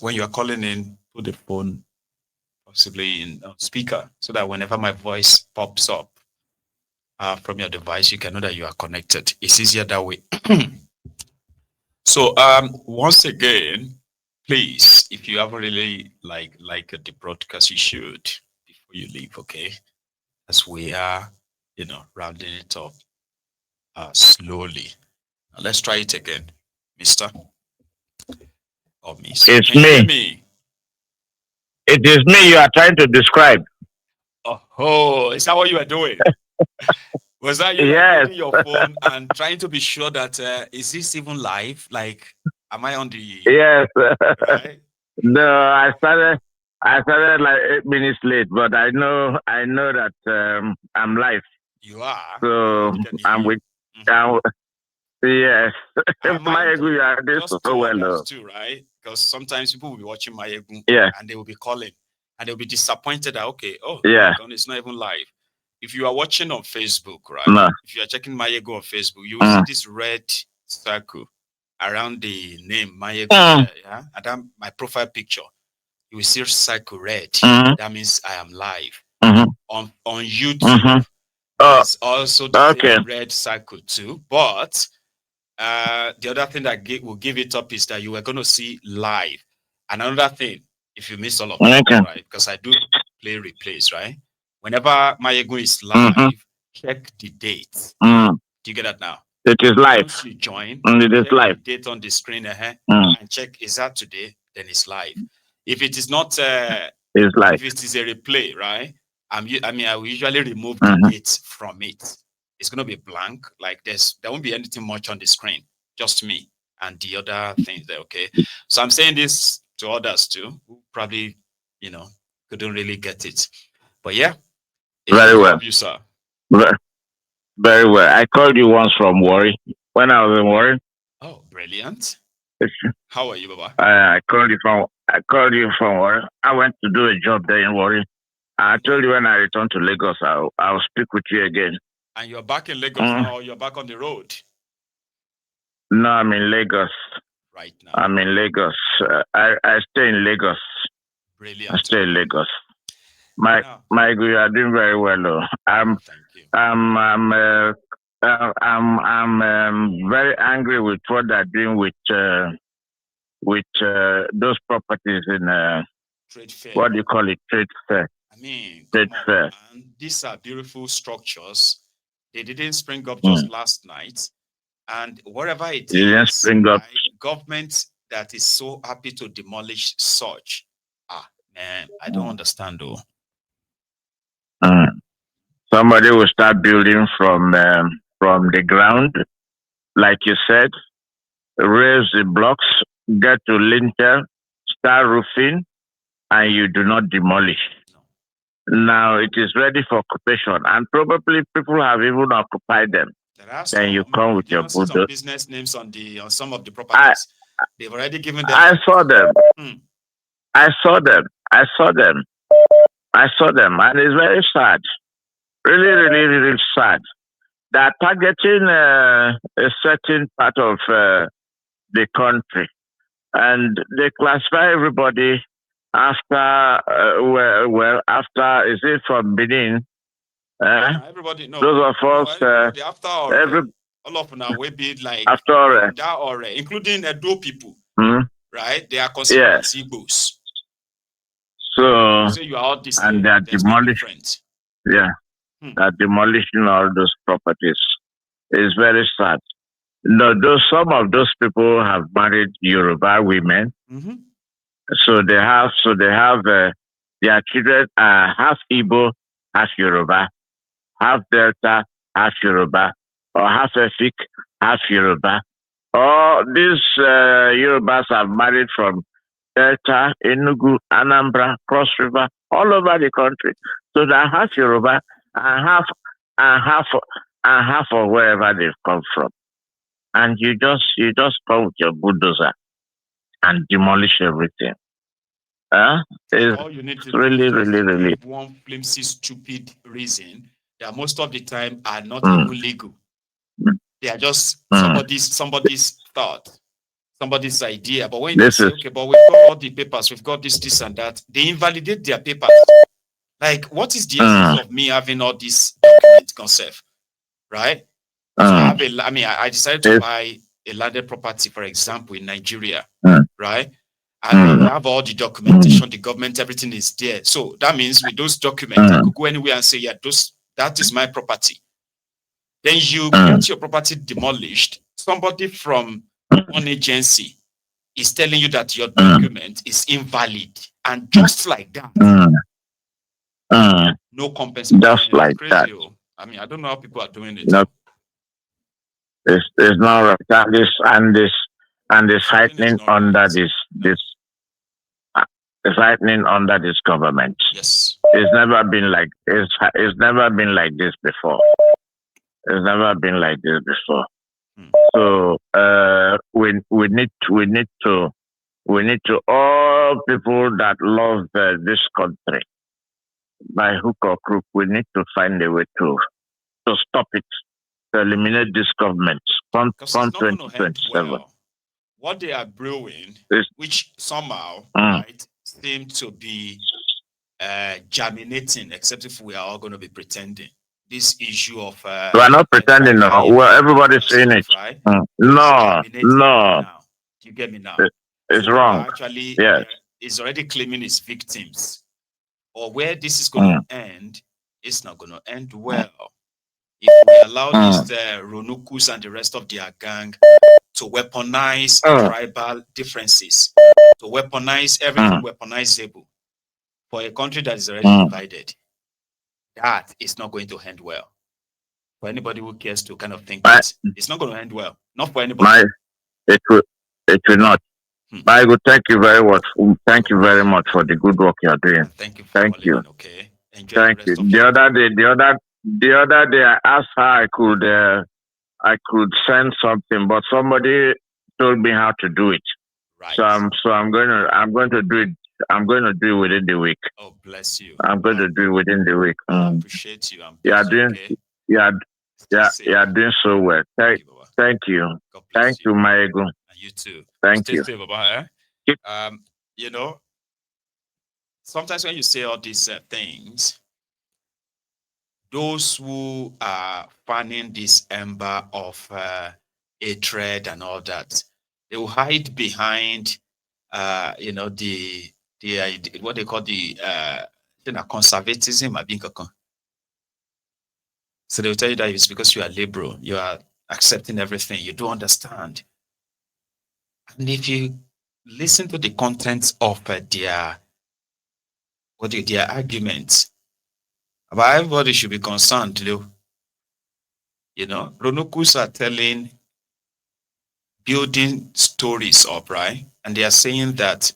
when you are calling in, put the phone possibly in speaker so that whenever my voice pops up from your device, you can know that you are connected. It's easier that way. So once again, please, if you haven't really like the broadcast, you should before you leave, okay? As we are, rounding it up slowly. Now, let's try it again, Mister or Miss. It's Can you hear me. me? It is me you are trying to describe. Oh, is that what you are doing? Was that you like Yes. holding your phone and trying to be sure that is this even live? Like, am I on the Yes. right? No, I started like 8 minutes late, but I know that I'm live. You are. So Everybody can hear I'm you. with Mhm. yes. Mind Maiyegun, you you, are doing just so to well others though. too, right? Because sometimes people will be watching Maiyegun Yeah, and they will be calling and they'll be disappointed that, okay, oh my yeah. God, it's not even live. If you are watching on Facebook, right? No. If you are checking Maiyegun on Facebook, you will see Mm. this red circle around the name Maiyegun, Mm. yeah, and that my profile picture. You will see circle red. Mm. That means I am live. Mm. On YouTube, Mm. Oh, there's also the okay. same red circle too, but the other thing that will give it up is that you were going to see live. And another thing, if you miss all of that, Okay. right? Because I do play replays, right? Whenever Maiyegun is Mm-hmm. live, check the date. Mm. Do you get that now? It is live. Once you join, It is check live. the date on the screen Mm. and check is that today, then it's live. If it is not, It's live. if it is a replay, right? I will usually remove the Mm-hmm. date from it. It's gonna be blank. Like there won't be anything much on the screen, just me and the other things there. Okay, so I'm saying this to others too, who probably you know couldn't really get it. But yeah, it's good Very to well. have you, sir. Ve- Very well. I called you once from Warri. When I was in Warri, Oh, brilliant. it's- How are you, Baba? I called you from Warri. I went to do a job there in Warri. I told you Brilliant. when I return to Lagos, I'll speak with you again. And you're back in Lagos Mm. now, or you're back on the road No, I'm in Lagos. right now. I'm in Lagos. I stay in Lagos. I Brilliant to stay in know. Lagos. My Now, my you are doing very well though. oh, thank you. I'm very angry with what they're doing with those properties in Trade fair. what do you call it, trade fair. I mean, Trade come on, fair. man. These are beautiful structures. They didn't spring up just Mm. last night. And whatever it You didn't is, spring up. right? Government that is so happy to demolish such. Ah, man, I don't understand though. Mm. Somebody will start building from the ground, like you said, raise the blocks, get to lintel, start roofing, and you do not demolish. No. Now it is ready for occupation, and probably people have even occupied them. There are Then you some. come with Did you your not see some bulldozer. business names on some of the I properties? They've already given them I like saw them. hmm, I saw them. I saw them. I saw them, and it's very sad. Really, really, really sad. They are targeting a certain part of the country, and they classify everybody after well after is it from Benin? Uh, everybody those no, of no, us everybody after every already. All of now will be like after all, from that already, including Edo people, mm, right? They are considered yeah. as Igbos. So You say you are all the and they same. are There's no demolished. difference. Yeah, Hmm. they are demolishing all those properties. It's very sad. No, those some of those people have married Yoruba women, Mm-hmm. so they have their children are half Igbo, half Yoruba, half Delta, half Yoruba, or half Efik, half Yoruba. All these Yorubas have married from Delta, Enugu, Anambra, Cross River, all over the country. So they're half Yoruba and and half and half of wherever they've come from. And you just come with your bulldozer and demolish everything. Huh? And It's all you need to do is really, really, just really. give one flimsy, stupid reason that most of the time are not Mm, even legal. mm, They are just mm, somebody's thought. somebody's idea. But when they This say, is okay, but we've got all the papers, we've got this, and that, they invalidate their papers. Like, what is the essence mm, of me having all this document concept, right? So mm, I decided to this, buy a landed property, for example, in Nigeria, mm, right? And I mm, have all the mm, documentation, the government, everything is there. So that means with those documents, I mm, could go anywhere and say, yeah, that is my property. Then you mm, get your property demolished. Somebody from one agency is telling you that your mm, document is invalid. And just like that, mm, mm. no compensation. Just Man, it's like that. crazy. Oh. I mean, I don't know how people are doing it. You know, Oh. it's not right. And this Something is heightening not under right. No. this uh, is heightening under this government. Yes. It's never been like this before. It's never been like this before. Hmm. So we need to all people that love this country by hook or crook. We need to find a way to stop it, to eliminate this government Because from it's not going to end 2027. well. What they are brewing, It's, which somehow, mm. right, seem to be germinating, except if we are all going to be pretending. This issue of We are not pretending now. tribal Well, unity everybody's and saying it. stuff, right? Is No, germinating right no, now. Do you get me now? it, So it's people wrong. are actually Yes. there is already claiming its victims, or where this is going Mm, to end, it's not going to end well. If we allow these mm, Ronukus and the rest of their gang to weaponize mm, tribal differences, to weaponize mm, everything weaponizable for a country that is already mm. divided, that is not going to end well. For anybody who cares to kind of think My, it's not going to end well. Not for anybody. my, it will, it will not. Hmm. My good, thank you very much. Thank God you very bless you. much for the good work you are doing. And thank you for Thank calling you. in, okay? Enjoy the Thank you. rest of your day. The other day, I asked how I could send something, but somebody told me how to do it. So Right. I'm going to do it. I'm going to do it within the week. Oh, bless you. I'm going to do it within the week. I appreciate you. I'm You are busy, doing, okay? you are, Stay you safe. are doing so well. Thank you, Baba. Thank you. God Thank bless you. you, Maiyegun. And you too. Thank Stay you. safe, Baba. Keep- You know, sometimes when you say all these things, those who are fanning this ember of hatred and all that, they will hide behind, what they call the conservatism. So they will tell you that it's because you are liberal, you are accepting everything, you don't understand. And if you listen to the contents of their arguments, about everybody should be concerned, though. Ronukus are building stories up, right? And they are saying that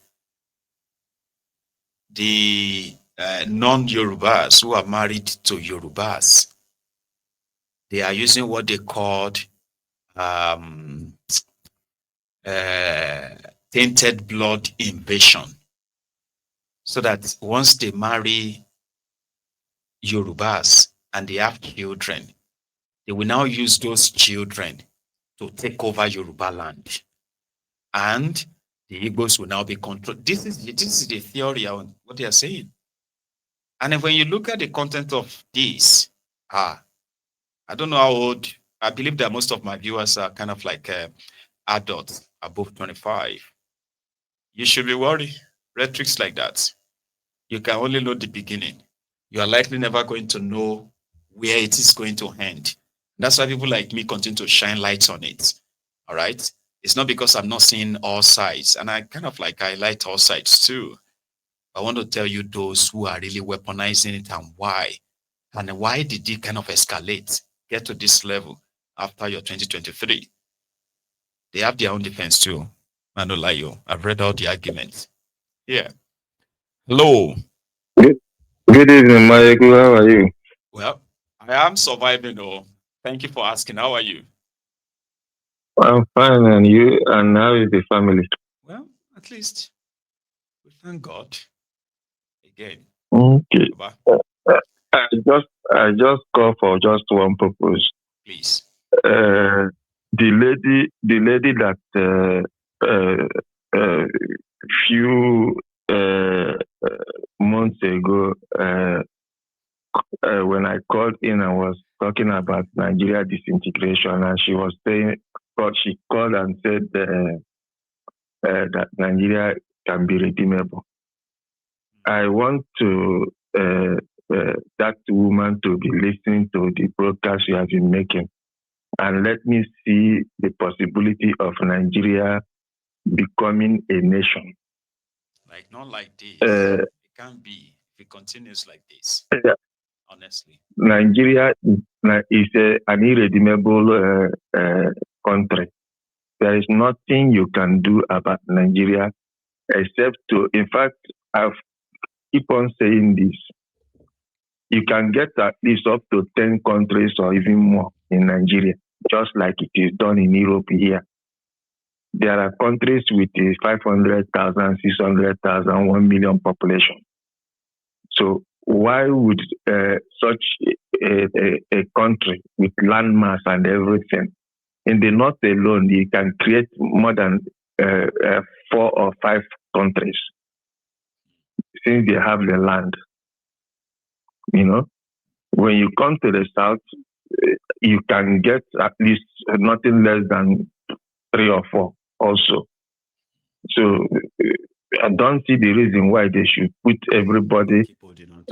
the non-Yorubas who are married to Yorubas, they are using what they called um, uh, tainted blood invasion. So that once they marry Yorubas and they have children, they will now use those children to take over Yoruba land. And the Igbos will now be controlled. This is the theory on what they are saying. And when you look at the content of this, I don't know how old. I believe that most of my viewers are kind of like adults above 25. You should be worried. Rhetorics like that, you can only know the beginning. You are likely never going to know where it is going to end. That's why people like me continue to shine lights on it. All right. It's not because I'm not seeing all sides, and I kind of like highlight all sides too. I want to tell you those who are really weaponizing it and why. And why did it kind of escalate, get to this level after your 2023? They have their own defense too. I don't lie you. I've read all the arguments. Yeah. Hello. Good, good evening, Maiyegun. How are you? Well, I am surviving. Oh, thank you for asking. How are you? I'm fine, and you? And how is the family? Well, at least we thank God again. Okay. Baba, I just call for just one purpose. please. The lady that uh, uh, few months ago, when I called in and was talking about Nigeria disintegration, and she was saying, she called and said that Nigeria can be redeemable. I want to that woman to be listening to the broadcast you have been making, and let me see the possibility of Nigeria becoming a nation. Like not like this. It can't be if it continues like this. Honestly, Nigeria is an irredeemable country. There is nothing you can do about Nigeria except to, in fact, I keep on saying this. You can get at least up to 10 countries or even more in Nigeria, just like it is done in Europe here. There are countries with 500,000, 600,000, 1 million population. So why would such a country with landmass and everything, in the north alone, you can create more than 4 or 5 countries since they have the land. You know, when you come to the south, you can get at least nothing less than 3 or 4 also. So I don't see the reason why they should put everybody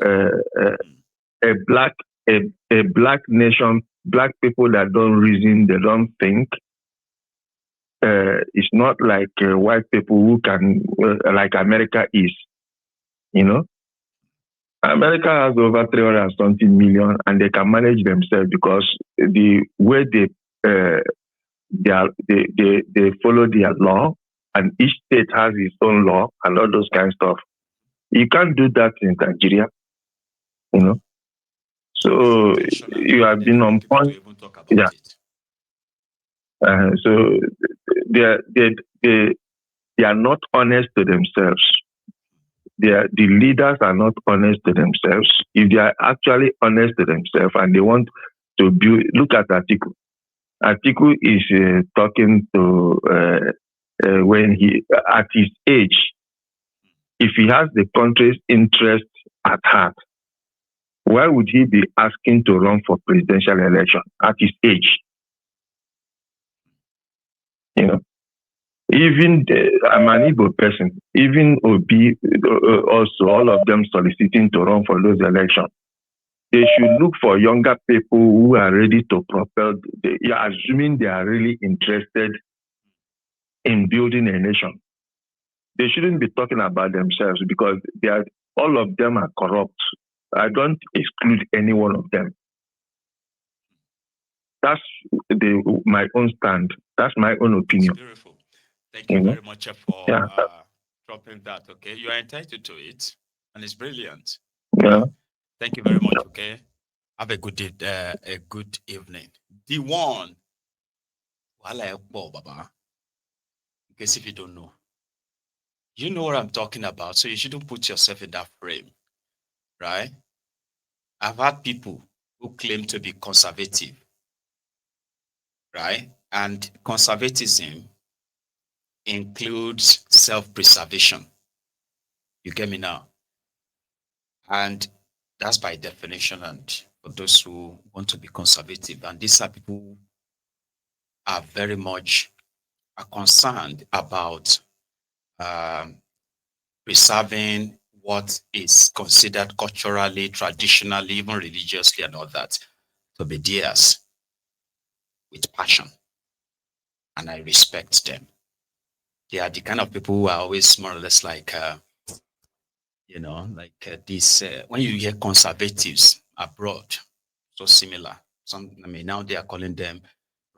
a black nation, black people that don't reason, they don't think. It's not like white people who can, like America is. You know, America has over 300 and something million, and they can manage themselves because the way they follow their law, and each state has its own law and all those kind of stuff. You can't do that in Nigeria, you know. So you have been on point. Yeah. So they are not honest to themselves. The leaders are not honest to themselves. If they are actually honest to themselves and they want to build, look at Atiku. Atiku is talking to when he at his age. If he has the country's interest at heart, why would he be asking to run for presidential election at his age? You know, even I'm an Igbo person. Even Obi, also all of them soliciting to run for those elections. They should look for younger people who are ready to propel. Assuming they are really interested in building a nation. They shouldn't be talking about themselves because all of them are corrupt. I don't exclude any one of them. That's my own stand. That's my own opinion. It's beautiful. Thank you very much for dropping that. Okay, you are entitled to it, and it's brilliant. Yeah. Thank you very much. Okay, have a good evening. D1. Baba. In case if you don't know, you know what I'm talking about, so you shouldn't put yourself in that frame, right? I've had people who claim to be conservative, right? And conservatism includes self-preservation. You get me now? And that's by definition, and for those who want to be conservative. And these are people who are very much concerned about preserving what is considered culturally, traditionally, even religiously, and all that to be theirs with passion. And I respect them. They are the kind of people who are always more or less like, this. When you hear conservatives abroad, so similar. Now they are calling them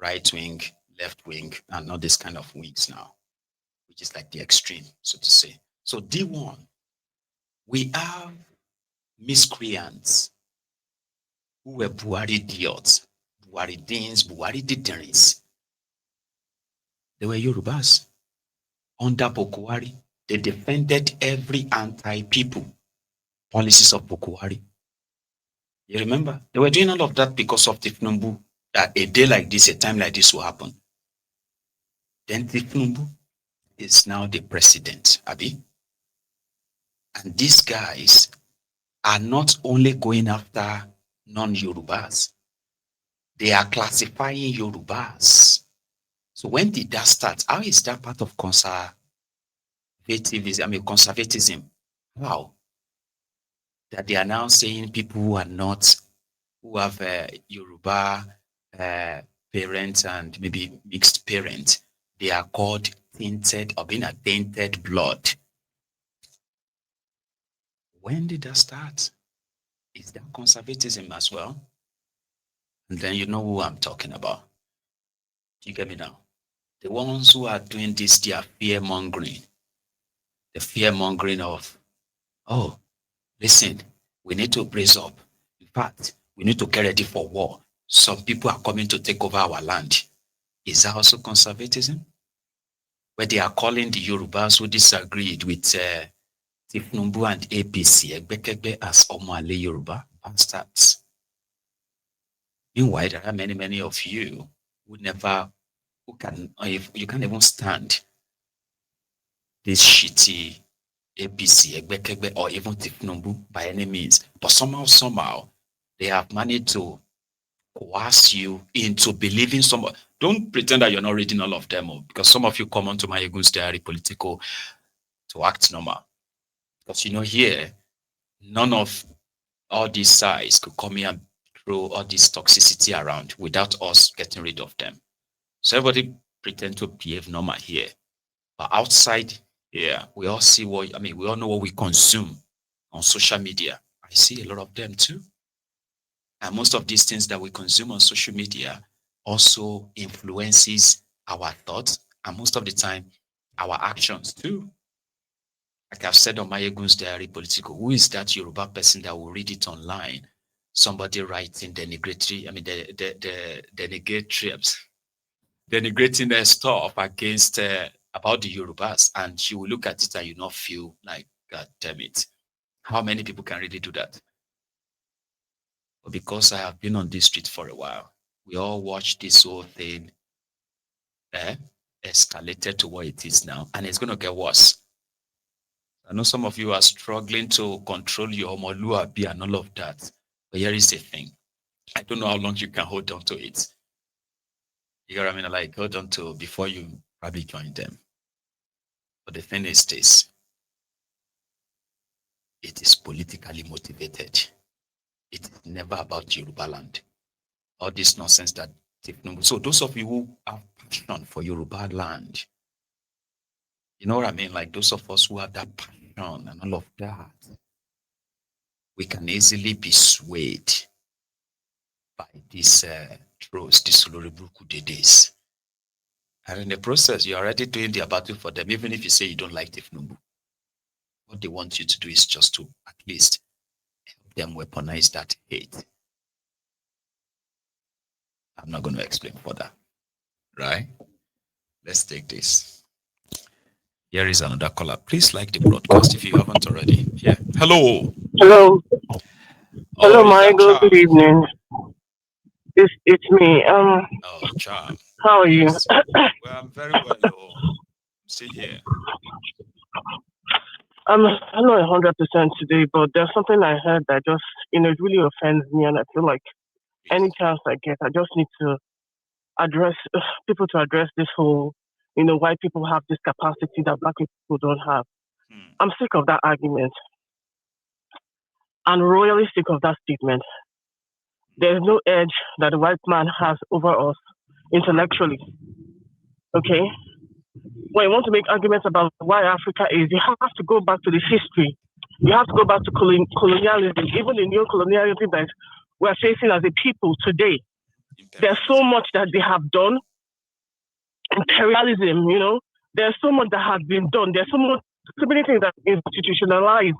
right wing, left wing, and not this kind of wings now, which is like the extreme, so to say. So D1, we have miscreants who were Buhari idiots, Buhari Deans, Buhari Diderins. They were Yorubas. Under Bokuwari, they defended every anti-people policies of Bokuwari. You remember? They were doing all of that because of Tifnumbu, that a day like this, a time like this will happen. Then Tifnumbu is now the president, Abi. And these guys are not only going after non-Yorubas, they are classifying Yorubas. So when did that start? How is that part of conservatism? Wow. That they are now saying people who are not, who have Yoruba parents and maybe mixed parents, they are called tainted or being a tainted blood. When did that start? Is that conservatism as well? And then you know who I'm talking about. Do you get me now? The ones who are doing this, they are fear mongering. The fear mongering of, oh, listen, we need to brace up. In fact, we need to get ready for war. Some people are coming to take over our land. Is that also conservatism? Where they are calling the Yorubas who disagreed with Tifnumbu and APC, Egbekegbe, as Omale Yoruba bastards. Meanwhile, there are many, many of you who can, if you can't even stand this shitty APC, Egbekegbe, or even Tifnumbu by any means. But somehow, they have managed to coerce you into believing someone. Don't pretend that you're not reading all of them, because some of you come onto Maiyegun's Diary Political to act normal. Because here, none of all these sides could come here and throw all this toxicity around without us getting rid of them. So everybody pretend to behave normal here. But outside here, we all see we all know what we consume on social media. I see a lot of them too. And most of these things that we consume on social media also influences our thoughts and most of the time our actions too. Like I've said on Maiyegun's Diary Political, who is that Yoruba person that will read it online? Somebody writing denigrating their stuff against about the Yorubas, and she will look at it and you not feel like, God damn it. How many people can really do that? But because I have been on this street for a while, we all watch this whole thing escalated to what it is now, and it's going to get worse. I know some of you are struggling to control your omoluabi and all of that, but here is the thing. I don't know how long you can hold on to it. You know what I mean? Like, hold on to before you probably join them. But the thing is this. It is politically motivated. It is never about Yoruba land. All this nonsense that... So those of you who have passion for Yoruba land, you know what I mean? Like those of us who have that passion and all of that, we can easily be swayed by these trolls, these Oloreburuku days. And in the process, you're already doing their battle for them, even if you say you don't like Tifnumbu. What they want you to do is just to at least help them weaponize that hate. I'm not going to explain further, right? Let's take this. Here is another caller. Please like the broadcast if you haven't already. Yeah. Hello. Hello. Hello, Michael. Good Charm. evening. It's me. Oh, Charm. How are you? Yes. Well, I'm very well. See here. I'm not 100% today, but there's something I heard that just, it really offends me, and I feel like any chance I get, I just need to address this whole, why people have this capacity that black people don't have. I'm sick of that argument. I'm royally sick of that statement. There's no edge that the white man has over us intellectually. Okay? When you want to make arguments about why Africa is, you have to go back to the history. You have to go back to colonialism, even the new colonialism that we're facing as a people today. There's so much that they have done. Imperialism, there's so much that has been done. There's so many things that are institutionalized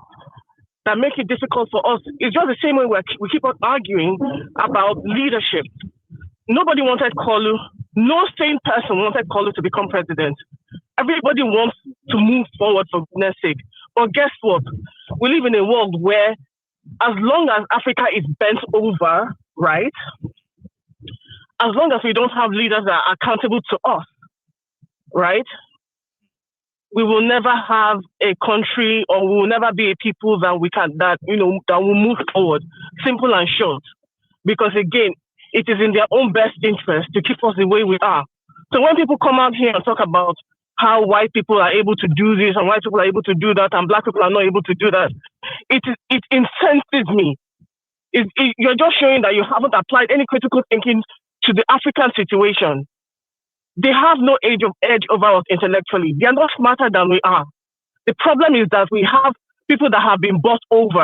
that make it difficult for us. It's just the same way we keep on arguing about leadership. Nobody wanted Kanu. No sane person wanted Kanu to become president. Everybody wants to move forward for goodness sake. But guess what? We live in a world where as long as Africa is bent over, right? As long as we don't have leaders that are accountable to us, right? we will never have a country, or we will never be a people that that will move forward. Simple and short. Because again, it is in their own best interest to keep us the way we are. So when people come out here and talk about how white people are able to do this and white people are able to do that and black people are not able to do that, it incenses me. You're just showing that you haven't applied any critical thinking to the African situation. They have no edge over us intellectually. They are not smarter than we are. The problem is that we have people that have been bought over